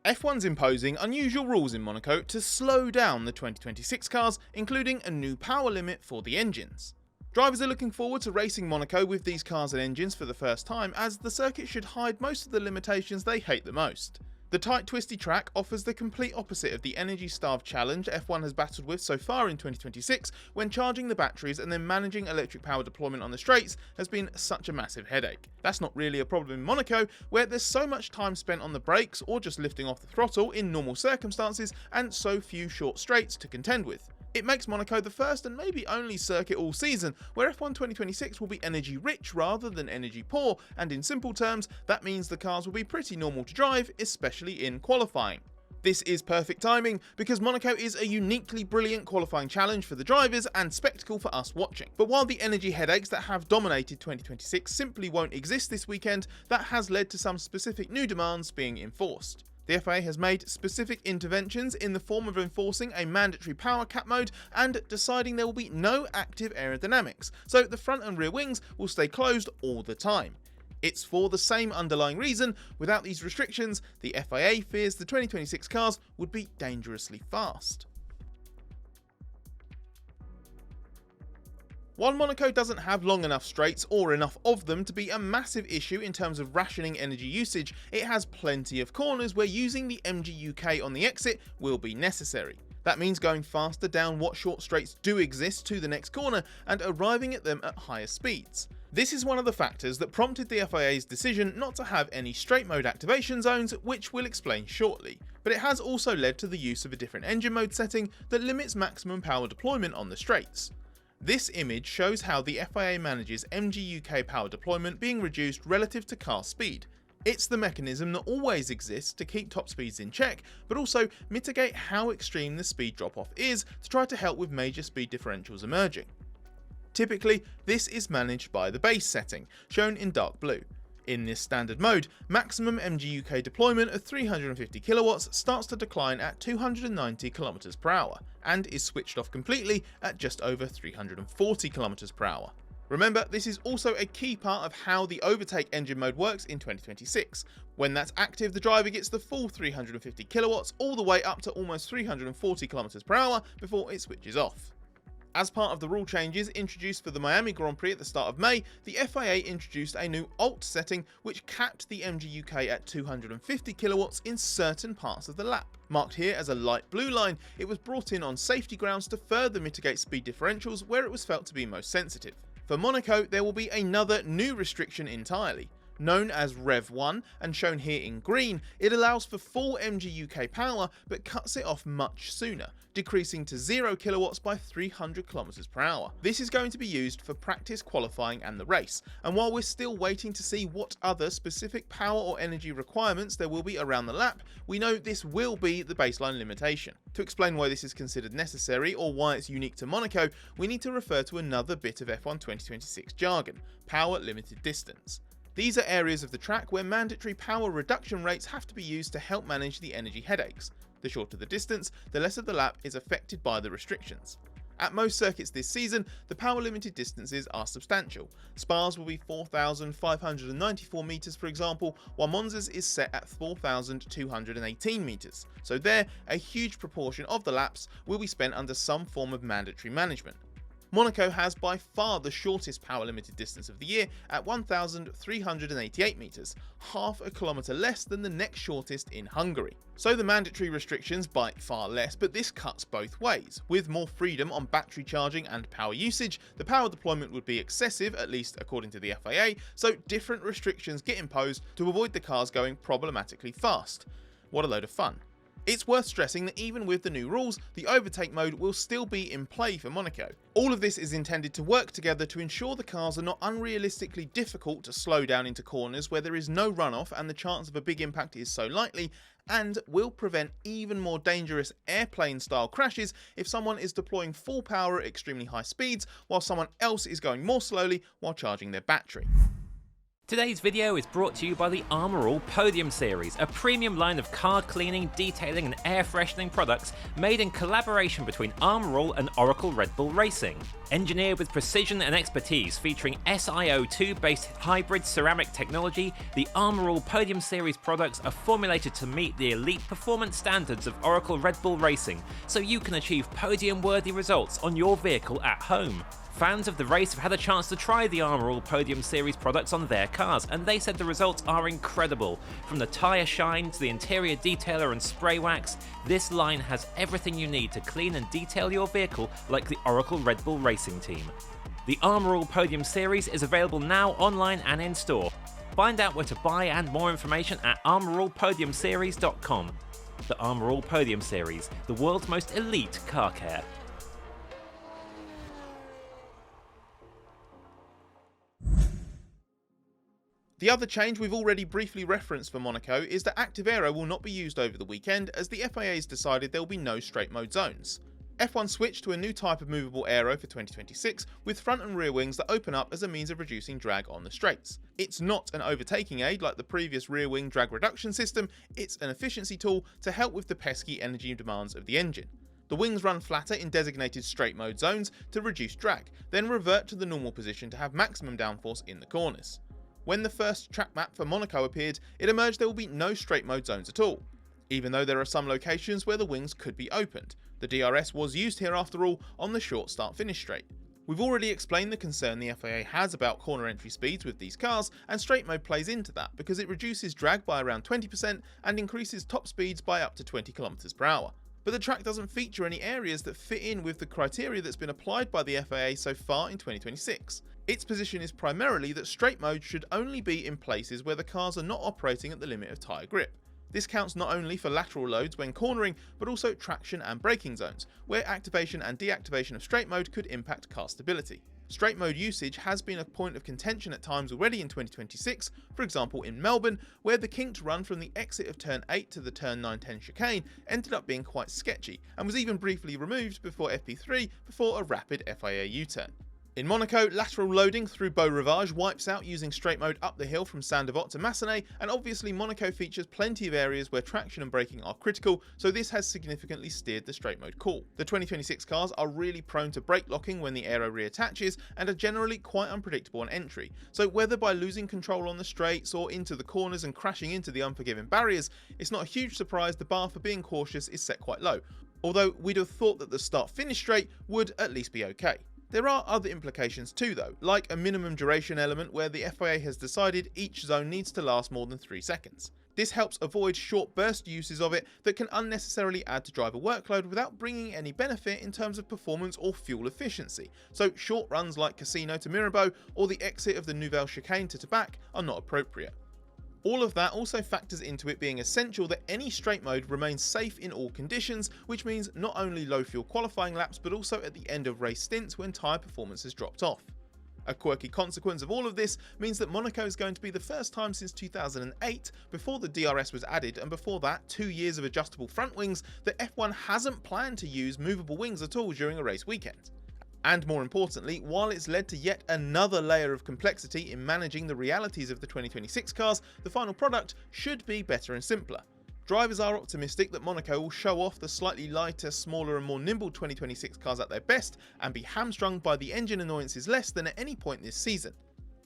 F1's imposing unusual rules in Monaco to slow down the 2026 cars, including a new power limit for the engines. Drivers are looking forward to racing Monaco with these cars and engines for the first time, as the circuit should hide most of the limitations they hate the most. The tight, twisty track offers the complete opposite of the energy-starved challenge F1 has battled with so far in 2026, when charging the batteries and then managing electric power deployment on the straights has been such a massive headache. That's not really a problem in Monaco, where there's so much time spent on the brakes or just lifting off the throttle in normal circumstances and so few short straights to contend with. It makes Monaco the first and maybe only circuit all season where F1 2026 will be energy rich rather than energy poor, and in simple terms, that means the cars will be pretty normal to drive, especially in qualifying. This is perfect timing because Monaco is a uniquely brilliant qualifying challenge for the drivers and spectacle for us watching. But while the energy headaches that have dominated 2026 simply won't exist this weekend, that has led to some specific new demands being enforced. The FIA has made specific interventions in the form of enforcing a mandatory power cap mode and deciding there will be no active aerodynamics, so the front and rear wings will stay closed all the time. It's for the same underlying reason. Without these restrictions, the FIA fears the 2026 cars would be dangerously fast. While Monaco doesn't have long enough straights or enough of them to be a massive issue in terms of rationing energy usage, it has plenty of corners where using the MGU-K on the exit will be necessary. That means going faster down what short straights do exist to the next corner and arriving at them at higher speeds. This is one of the factors that prompted the FIA's decision not to have any straight mode activation zones, which we'll explain shortly. But it has also led to the use of a different engine mode setting that limits maximum power deployment on the straights. This image shows how the FIA manages MGU-K power deployment being reduced relative to car speed. It's the mechanism that always exists to keep top speeds in check, but also mitigate how extreme the speed drop-off is to try to help with major speed differentials emerging. Typically, this is managed by the base setting, shown in dark blue. In this standard mode, maximum MGU-K deployment of 350 kilowatts starts to decline at 290 km per hour, and is switched off completely at just over 340 km per hour. Remember, this is also a key part of how the overtake engine mode works in 2026. When that's active, the driver gets the full 350 kilowatts all the way up to almost 340 km per hour before it switches off. As part of the rule changes introduced for the Miami Grand Prix at the start of May, the FIA introduced a new alt setting which capped the MGU-K at 250 kilowatts in certain parts of the lap. Marked here as a light blue line, it was brought in on safety grounds to further mitigate speed differentials where it was felt to be most sensitive. For Monaco, there will be another new restriction entirely. Known as Rev 1 and shown here in green, it allows for full MGU-K power but cuts it off much sooner, decreasing to 0 kilowatts by 300 km per hour. This is going to be used for practice qualifying and the race, and while we're still waiting to see what other specific power or energy requirements there will be around the lap, we know this will be the baseline limitation. To explain why this is considered necessary or why it's unique to Monaco, we need to refer to another bit of F1 2026 jargon: power limited distance. These are areas of the track where mandatory power reduction rates have to be used to help manage the energy headaches. The shorter the distance, the less of the lap is affected by the restrictions. At most circuits this season, the power limited distances are substantial. Spa's will be 4,594 metres for example, while Monza's is set at 4,218 metres. So there, a huge proportion of the laps will be spent under some form of mandatory management. Monaco has by far the shortest power limited distance of the year at 1,388 metres, half a kilometre less than the next shortest in Hungary. So the mandatory restrictions bite far less, but this cuts both ways. With more freedom on battery charging and power usage, the power deployment would be excessive, at least according to the FIA, so different restrictions get imposed to avoid the cars going problematically fast. What a load of fun. It's worth stressing that even with the new rules, the overtake mode will still be in play for Monaco. All of this is intended to work together to ensure the cars are not unrealistically difficult to slow down into corners where there is no runoff and the chance of a big impact is so likely, and will prevent even more dangerous airplane-style crashes if someone is deploying full power at extremely high speeds while someone else is going more slowly while charging their battery. Today's video is brought to you by the ArmorAll Podium Series, a premium line of car cleaning, detailing and air freshening products made in collaboration between ArmorAll and Oracle Red Bull Racing. Engineered with precision and expertise featuring SiO2-based hybrid ceramic technology, the ArmorAll Podium Series products are formulated to meet the elite performance standards of Oracle Red Bull Racing, so you can achieve podium-worthy results on your vehicle at home. Fans of the race have had a chance to try the ArmorAll Podium Series products on their cars, and they said the results are incredible. From the tyre shine to the interior detailer and spray wax, this line has everything you need to clean and detail your vehicle like the Oracle Red Bull Racing team. The ArmorAll Podium Series is available now online and in store. Find out where to buy and more information at ArmorAllPodiumSeries.com. The ArmorAll Podium Series, the world's most elite car care. The other change we've already briefly referenced for Monaco is that active aero will not be used over the weekend, as the FIA has decided there will be no straight mode zones. F1 switched to a new type of movable aero for 2026 with front and rear wings that open up as a means of reducing drag on the straights. It's not an overtaking aid like the previous rear wing drag reduction system, it's an efficiency tool to help with the pesky energy demands of the engine. The wings run flatter in designated straight mode zones to reduce drag, then revert to the normal position to have maximum downforce in the corners. When the first track map for Monaco appeared, it emerged there will be no straight mode zones at all, even though there are some locations where the wings could be opened. The DRS was used here after all on the short start-finish straight. We've already explained the concern the FIA has about corner entry speeds with these cars, and straight mode plays into that because it reduces drag by around 20% and increases top speeds by up to 20 km/h. But the track doesn't feature any areas that fit in with the criteria that's been applied by the FIA so far in 2026. Its position is primarily that straight mode should only be in places where the cars are not operating at the limit of tyre grip. This counts not only for lateral loads when cornering, but also traction and braking zones, where activation and deactivation of straight mode could impact car stability. Straight mode usage has been a point of contention at times already in 2026, for example in Melbourne, where the kinked run from the exit of turn 8 to the turn 9-10 chicane ended up being quite sketchy, and was even briefly removed before FP3 before a rapid FIA U-turn. In Monaco, lateral loading through Beau Rivage wipes out using straight mode up the hill from Saint-Devote to Massenet, and obviously Monaco features plenty of areas where traction and braking are critical, so this has significantly steered the straight mode call. The 2026 cars are really prone to brake locking when the aero reattaches and are generally quite unpredictable on entry, so whether by losing control on the straights or into the corners and crashing into the unforgiving barriers, it's not a huge surprise the bar for being cautious is set quite low, although we'd have thought that the start-finish straight would at least be okay. There are other implications too though, like a minimum duration element where the FIA has decided each zone needs to last more than 3 seconds. This helps avoid short burst uses of it that can unnecessarily add to driver workload without bringing any benefit in terms of performance or fuel efficiency, so short runs like Casino to Mirabeau or the exit of the Nouvelle Chicane to Tabac are not appropriate. All of that also factors into it being essential that any straight mode remains safe in all conditions, which means not only low fuel qualifying laps but also at the end of race stints when tyre performance has dropped off. A quirky consequence of all of this means that Monaco is going to be the first time since 2008, before the DRS was added and before that 2 years of adjustable front wings, that F1 hasn't planned to use movable wings at all during a race weekend. And more importantly, while it's led to yet another layer of complexity in managing the realities of the 2026 cars, the final product should be better and simpler. Drivers are optimistic that Monaco will show off the slightly lighter, smaller and more nimble 2026 cars at their best and be hamstrung by the engine annoyances less than at any point this season.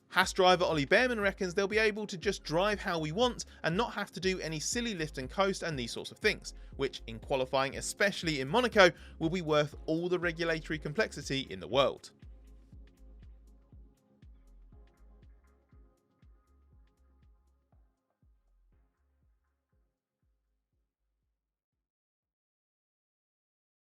Haas driver Ollie Bearman reckons they'll be able to just drive how we want and not have to do any silly lift and coast and these sorts of things, which in qualifying, especially in Monaco, will be worth all the regulatory complexity in the world.